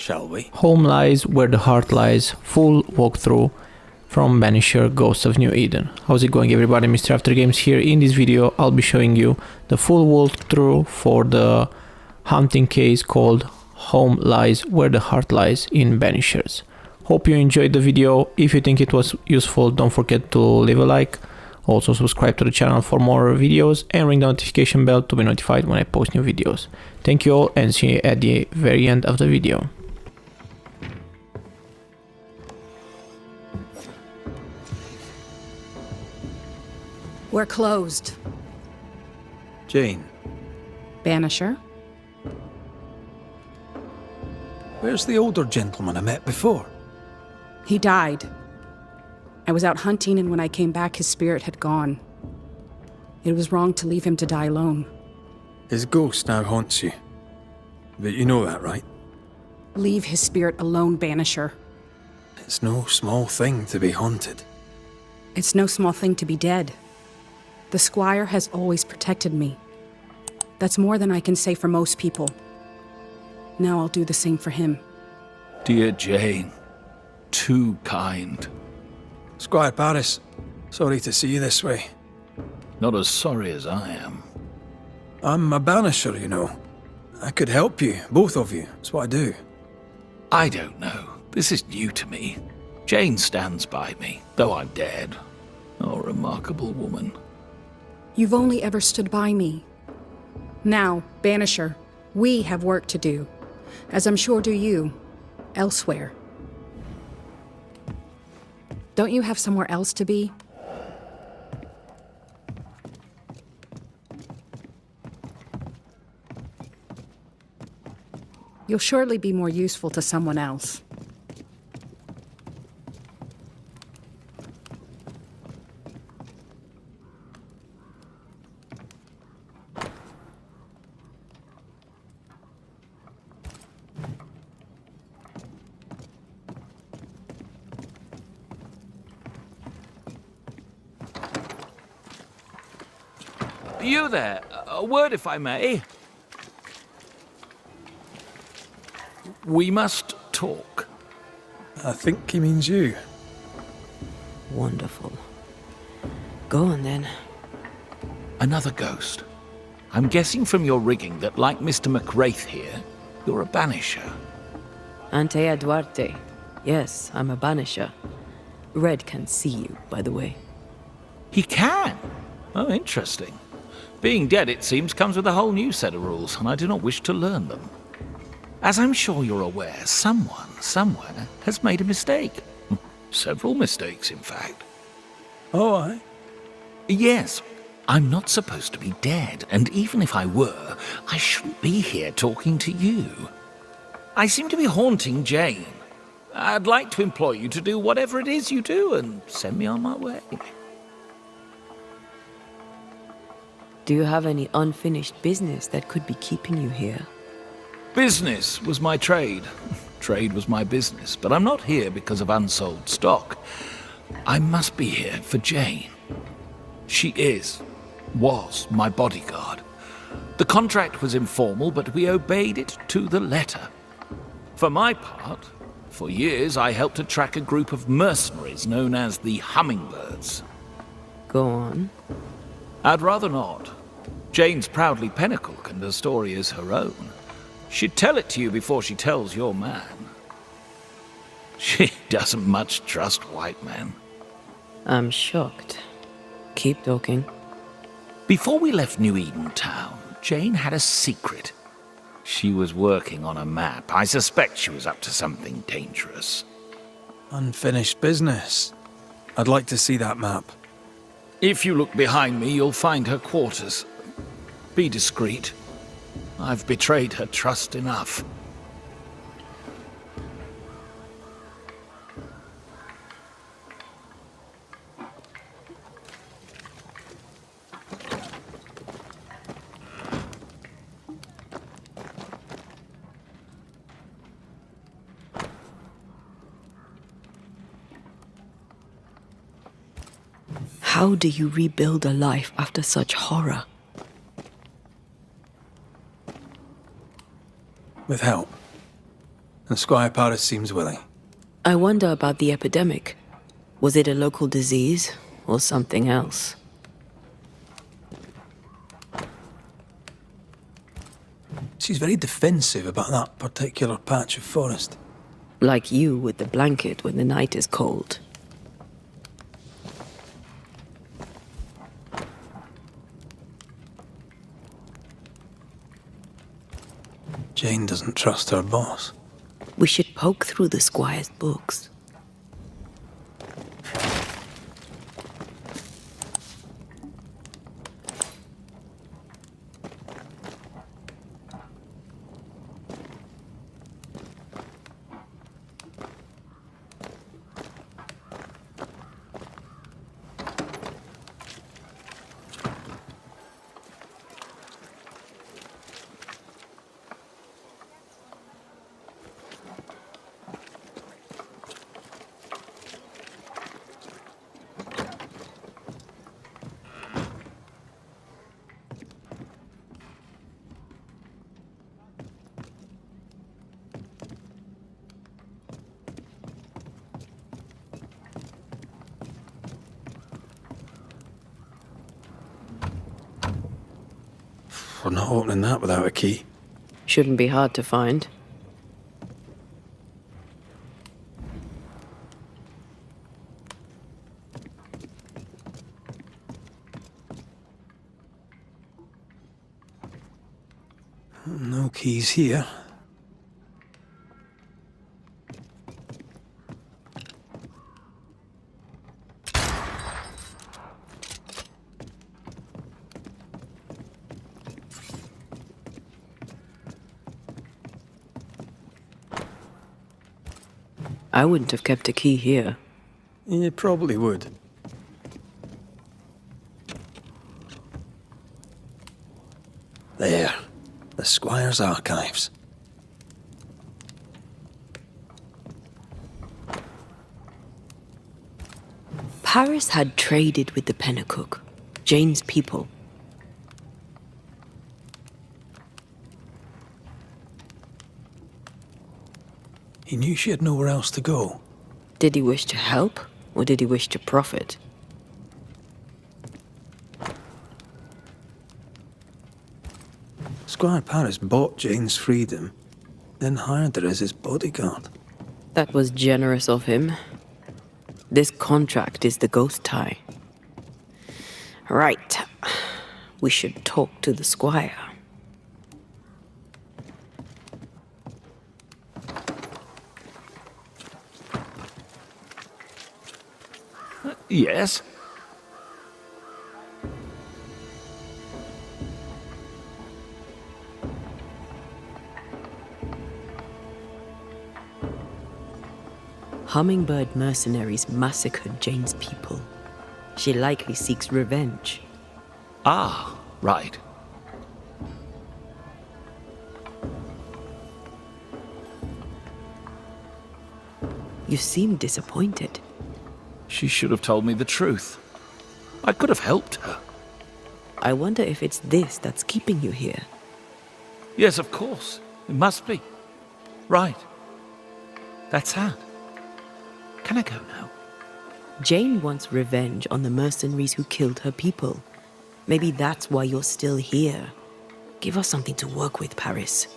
shall we? Home Lies Where the Heart Lies, full walkthrough from Banisher Ghosts of New Eden. How's it going, everybody? Mr.AfterGames here. In this video I'll be showing you the full walkthrough for the hunting case called Home Lies Where the Heart Lies in Banishers. Hope you enjoyed the video. If you think it was useful, don't forget to leave a like. Also subscribe to the channel for more videos and ring the notification bell to be notified when I post new videos. Thank you all and see you at the very end of the video. We're closed. Jane, Banisher? where's the older gentleman I met before? He died. I was out hunting, and when I came back, his spirit had gone. It was wrong to leave him to die alone. His ghost now haunts you. But you know that, right? Leave his spirit alone, Banisher. It's no small thing to be haunted. It's no small thing to be dead. The Squire has always protected me. That's more than I can say for most people. Now I'll do the same for him. Dear Jane, too kind. Squire Paris, sorry to see you this way. Not as sorry as I am. I'm a banisher, you know. I could help you, both of you. That's what I do. I don't know. This is new to me. Jane stands by me, though I'm dead. Oh, remarkable woman. You've only ever stood by me. Now, Banisher, we have work to do, as I'm sure do you, elsewhere. Don't you have somewhere else to be? You'll surely be more useful to someone else. You there? A word, if I may. We must talk. I think he means you. Wonderful. Go on then. Another ghost. I'm guessing from your rigging that, like Mr. Raith here, you're a banisher. Antea Duarte. Yes, I'm a banisher. Red can see you, by the way. He can? Oh, interesting. Being dead, it seems, comes with a whole new set of rules, and I do not wish to learn them. As I'm sure you're aware, someone, somewhere, has made a mistake. Several mistakes, in fact. Oh, aye? Yes, I'm not supposed to be dead, and even if I were, I shouldn't be here talking to you. I seem to be haunting Jane. I'd like to employ you to do whatever it is you do and send me on my way. Do you have any unfinished business that could be keeping you here? Business was my trade. Trade was my business, but I'm not here because of unsold stock. I must be here for Jane. She was my bodyguard. The contract was informal, but we obeyed it to the letter. For my part, for years I helped to track a group of mercenaries known as the Hummingbirds. Go on. I'd rather not. Jane's proudly Pinnacle, and her story is her own. She'd tell it to you before she tells your man. She doesn't much trust white men. I'm shocked. Keep talking. Before we left New Eden Town, Jane had a secret. She was working on a map. I suspect she was up to something dangerous. Unfinished business. I'd like to see that map. If you look behind me, you'll find her quarters. Be discreet. I've betrayed her trust enough. How do you rebuild a life after such horror? With help. and Squire Paris seems willing. I wonder about the epidemic. Was it a local disease or something else? She's very defensive about that particular patch of forest. Like you with the blanket when the night is cold. Jane doesn't trust her boss. We should poke through the Squire's books. We're not opening that without a key. Shouldn't be hard to find. No keys here. I wouldn't have kept a key here. You probably would. There. The Squire's archives. Paris had traded with the Pennacook, Jane's people. He knew she had nowhere else to go. Did he wish to help, or did he wish to profit? Squire Paris bought Jane's freedom, then hired her as his bodyguard. That was generous of him. This contract is the ghost tie. Right. We should talk to the Squire. Yes? Hummingbird mercenaries massacred Jane's people. She likely seeks revenge. Ah, right. You seem disappointed. She should have told me the truth. I could have helped her. I wonder if it's this that's keeping you here. Yes, of course. It must be. Right. That's sad. Can I go now? Jane wants revenge on the mercenaries who killed her people. Maybe that's why you're still here. Give us something to work with, Paris.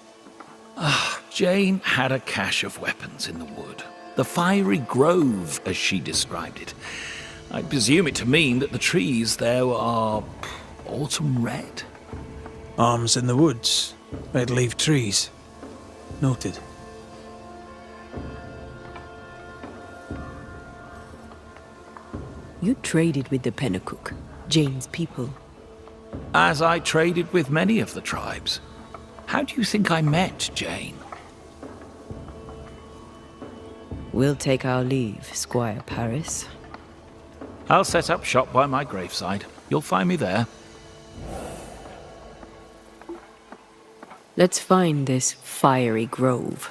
Jane had a cache of weapons in the wood. The fiery grove, as she described it. I presume it to mean that the trees there are autumn red. Arms in the woods. Red leaf trees. Noted. You traded with the Pennacook, Jane's people. As I traded with many of the tribes. How do you think I met Jane? We'll take our leave, Squire Paris. I'll set up shop by my graveside. You'll find me there. Let's find this fiery grove.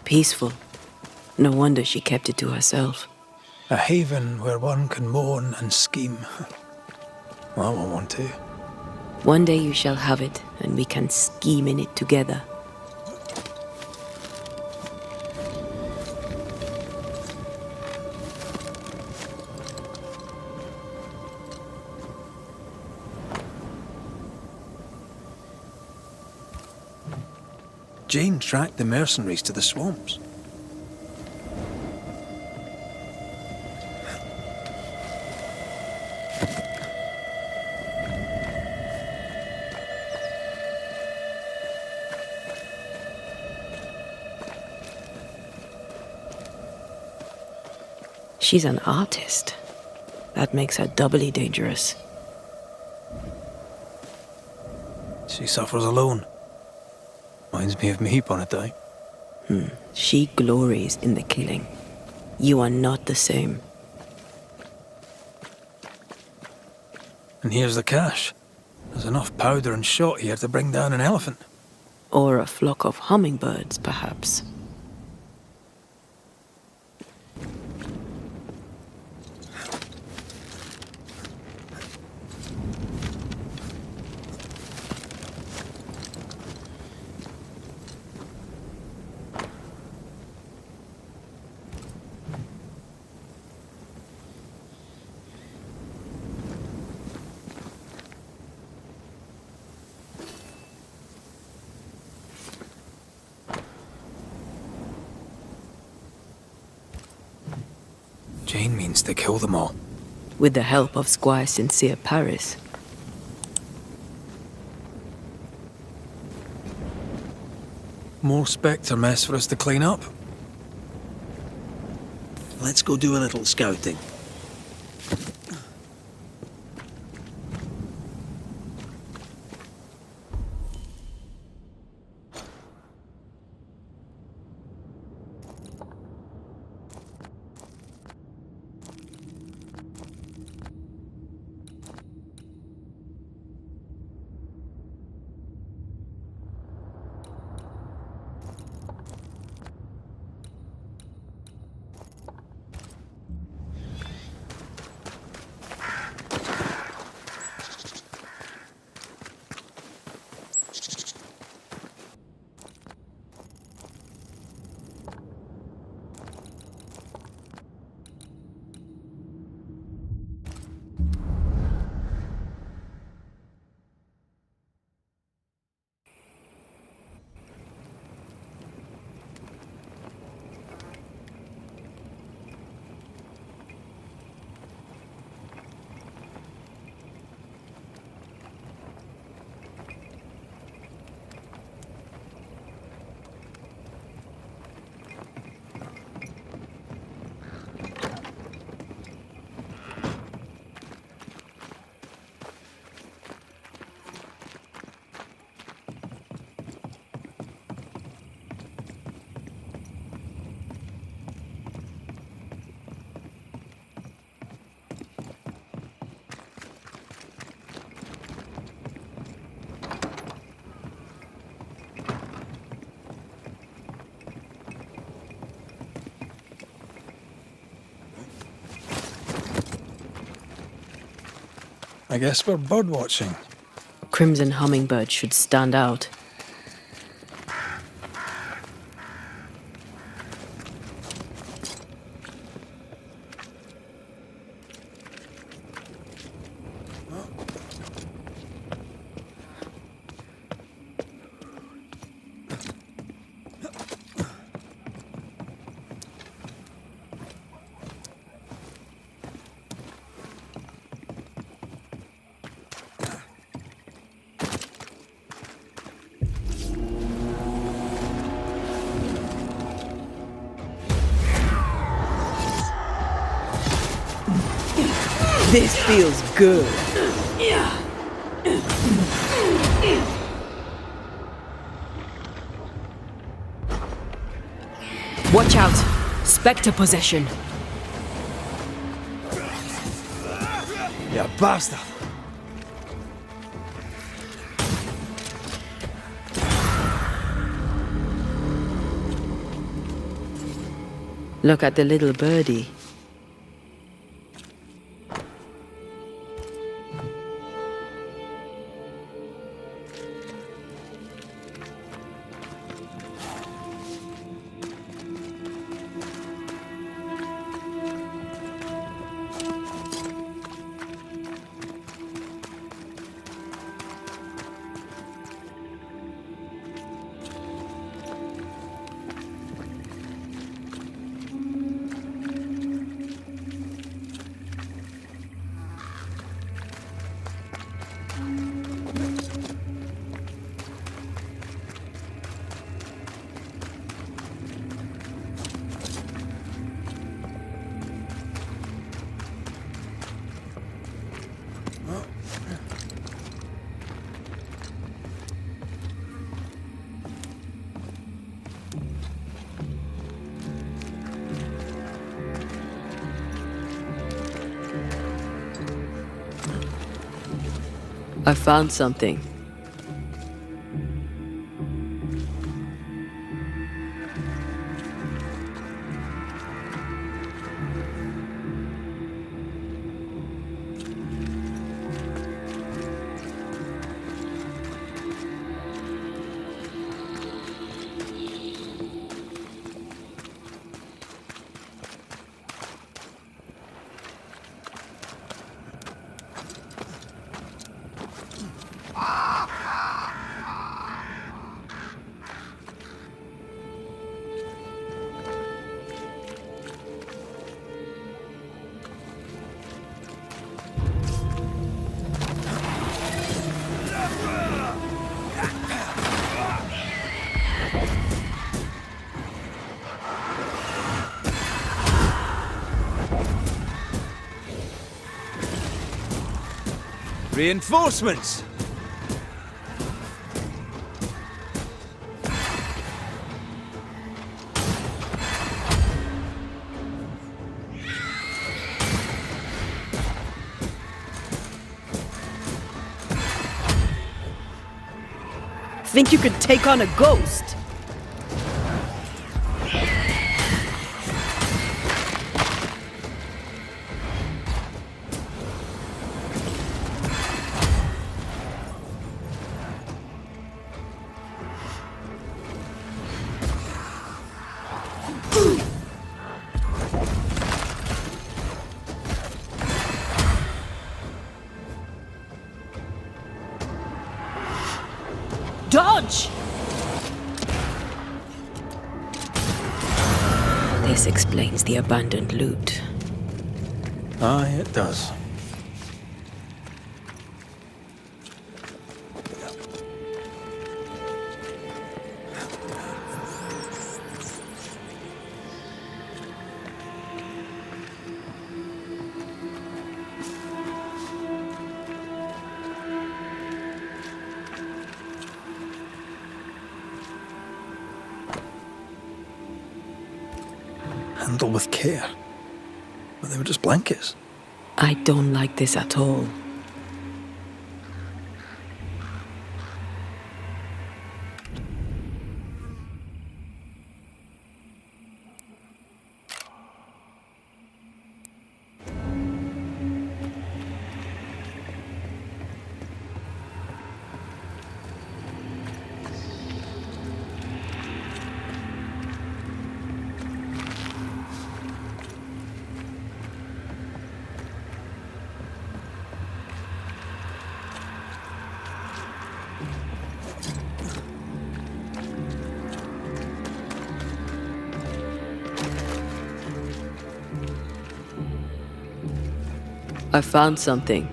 Peaceful. No wonder she kept it to herself. A haven where one can mourn and scheme. Well, I won't want to. One day you shall have it, and we can scheme in it together. Jane tracked the mercenaries to the swamps. She's an artist. That makes her doubly dangerous. She suffers alone. Reminds me of me upon a time. She glories in the killing. You are not the same. And here's the cash. There's enough powder and shot here to bring down an elephant. Or a flock of hummingbirds, perhaps. Jane means to kill them all. With the help of Squire Sincere Paris. More Spectre mess for us to clean up. Let's go do a little scouting. I guess we're bird watching. Crimson hummingbird should stand out. This feels good. Watch out! Spectre possession. You bastard! Look at the little birdie. I found something. Reinforcements! Think you could take on a ghost? Dodge! This explains the abandoned loot. Aye, it does. Handle with care. But they were just blankets. I don't like this at all. I found something.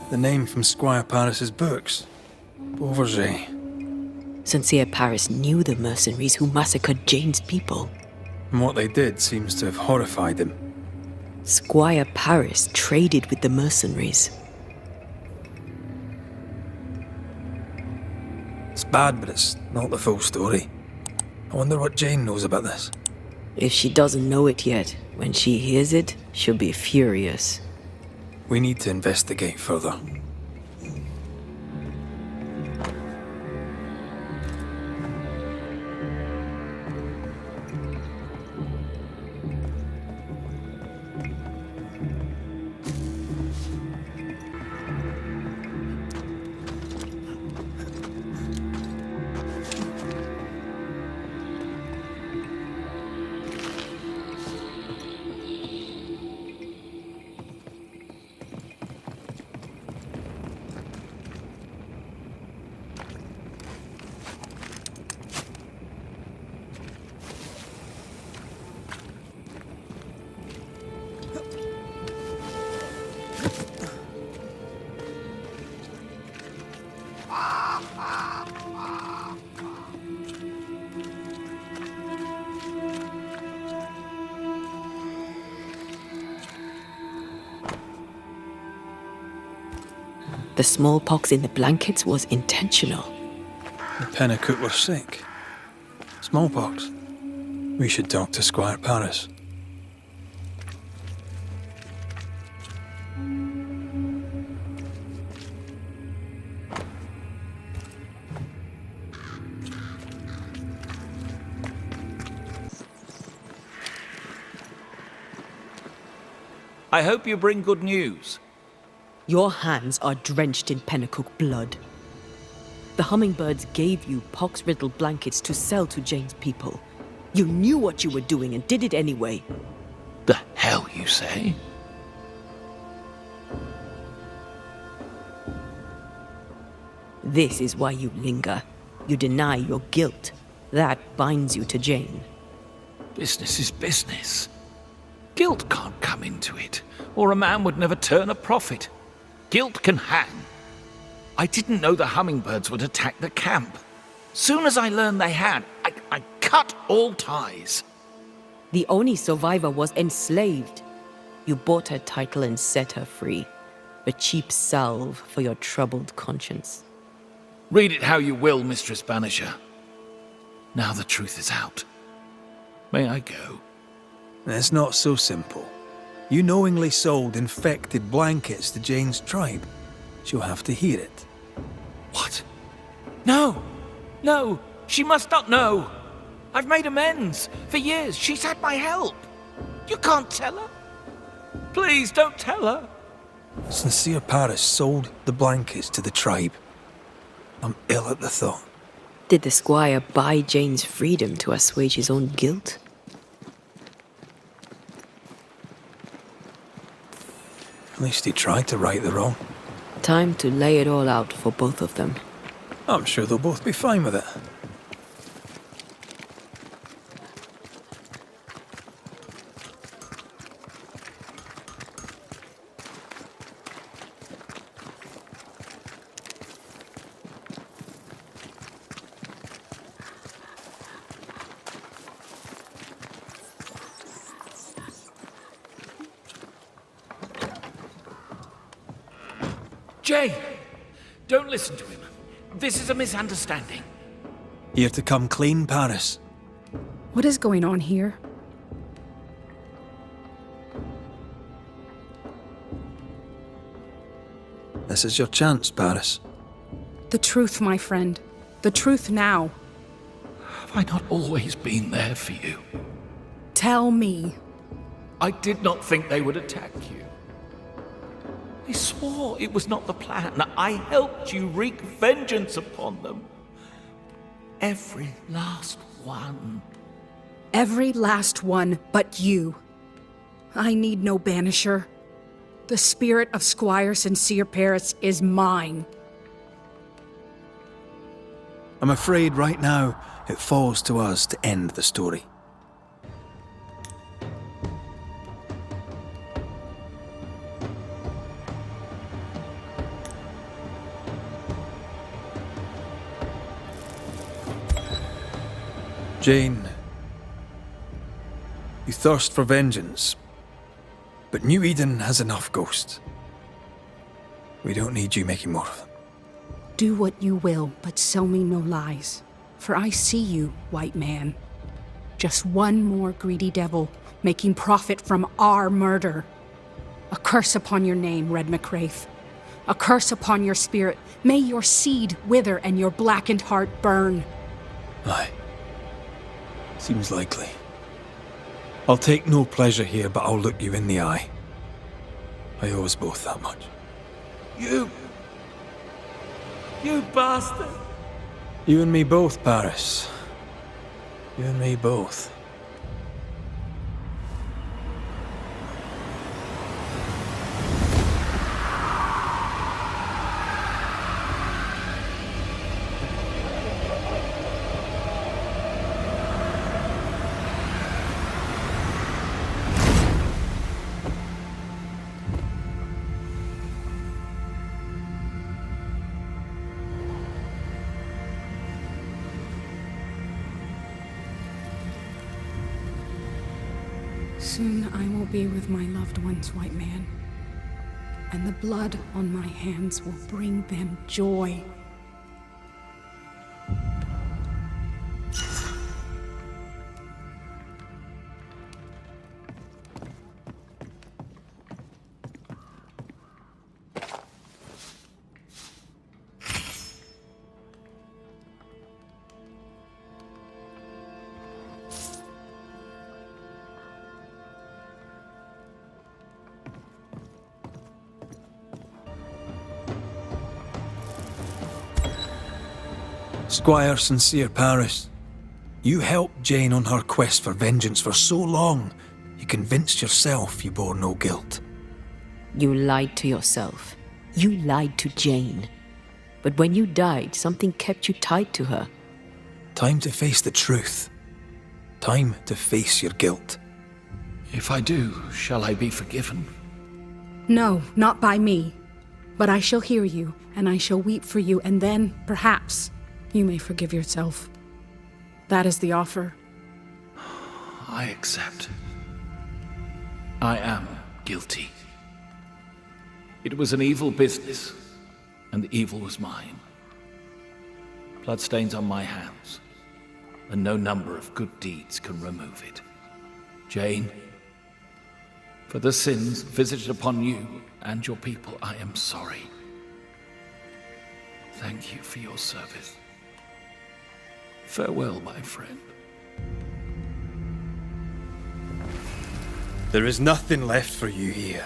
The name from Squire Paris's books. Beauverger. Sincere Paris knew the mercenaries who massacred Jane's people. And what they did seems to have horrified him. Squire Paris traded with the mercenaries. It's bad, but it's not the full story. I wonder what Jane knows about this. If she doesn't know it yet, when she hears it, she'll be furious. We need to investigate further. The smallpox in the blankets was intentional. The Pennacook were sick. Smallpox. We should talk to Squire Paris. I hope you bring good news. Your hands are drenched in Pennacook blood. The hummingbirds gave you pox-riddled blankets to sell to Jane's people. You knew what you were doing and did it anyway. The hell you say? This is why you linger. You deny your guilt. That binds you to Jane. Business is business. Guilt can't come into it, or a man would never turn a profit. Guilt can hang. I didn't know the hummingbirds would attack the camp. Soon as I learned they had, I cut all ties. The only survivor was enslaved. You bought her title and set her free. A cheap salve for your troubled conscience. Read it how you will, Mistress Banisher. Now the truth is out. May I go? It's not so simple. You knowingly sold infected blankets to Jane's tribe. She'll have to hear it. What? No! No! She must not know! I've made amends. For years, she's had my help. You can't tell her? Please, don't tell her. Sincere Paris sold the blankets to the tribe. I'm ill at the thought. Did the squire buy Jane's freedom to assuage his own guilt? At least he tried to right the wrong. Time to lay it all out for both of them. I'm sure they'll both be fine with it. Jay! Don't listen to him. This is a misunderstanding. Here to come clean, Paris. What is going on here? This is your chance, Paris. The truth, my friend. The truth now. Have I not always been there for you? Tell me. I did not think they would attack you. I swore it was not the plan. I helped you wreak vengeance upon them. Every last one. Every last one but you. I need no banisher. The spirit of Squire Sincere Paris is mine. I'm afraid right now it falls to us to end the story. Jane, you thirst for vengeance, but New Eden has enough ghosts. We don't need you making more of them. Do what you will, but sow me no lies. For I see you, white man. Just one more greedy devil, making profit from our murder. A curse upon your name, Red McRaith. A curse upon your spirit. May your seed wither and your blackened heart burn. Aye. Seems likely. I'll take no pleasure here, but I'll look you in the eye. I owe us both that much. You bastard! You and me both, Paris. You and me both. Soon I will be with my loved ones, white man. And the blood on my hands will bring them joy. Squire Sincere Paris, you helped Jane on her quest for vengeance for so long, you convinced yourself you bore no guilt. You lied to yourself. You lied to Jane. But when you died, something kept you tied to her. Time to face the truth. Time to face your guilt. If I do, shall I be forgiven? No, not by me. But I shall hear you, and I shall weep for you, and then, perhaps, you may forgive yourself. That is the offer. I accept. I am guilty. It was an evil business, and the evil was mine. Bloodstains on my hands, and no number of good deeds can remove it. Jane, for the sins visited upon you and your people, I am sorry. Thank you for your service. Farewell, my friend. There is nothing left for you here.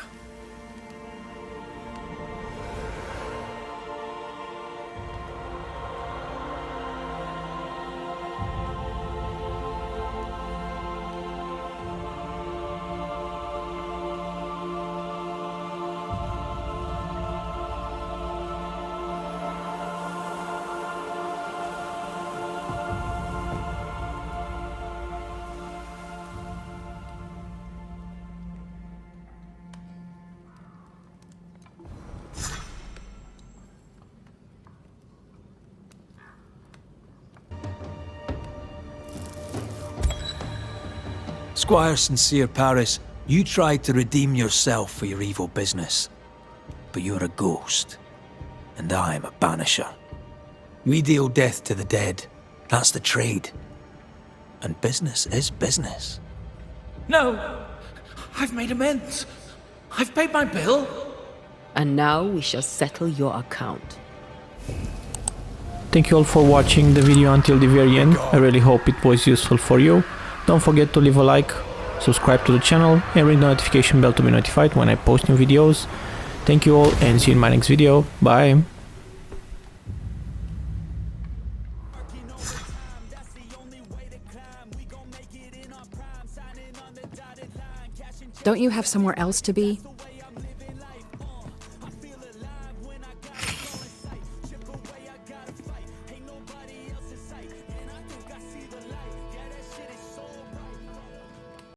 Squire Sincere Paris, you tried to redeem yourself for your evil business. But you're a ghost, and I'm a banisher. We deal death to the dead. That's the trade. And business is business. No! I've made amends. I've paid my bill. And now we shall settle your account. Thank you all for watching the video until the very end. I really hope it was useful for you. Don't forget to leave a like, subscribe to the channel and ring the notification bell to be notified when I post new videos. Thank you all and see you in my next video. Bye! Don't you have somewhere else to be?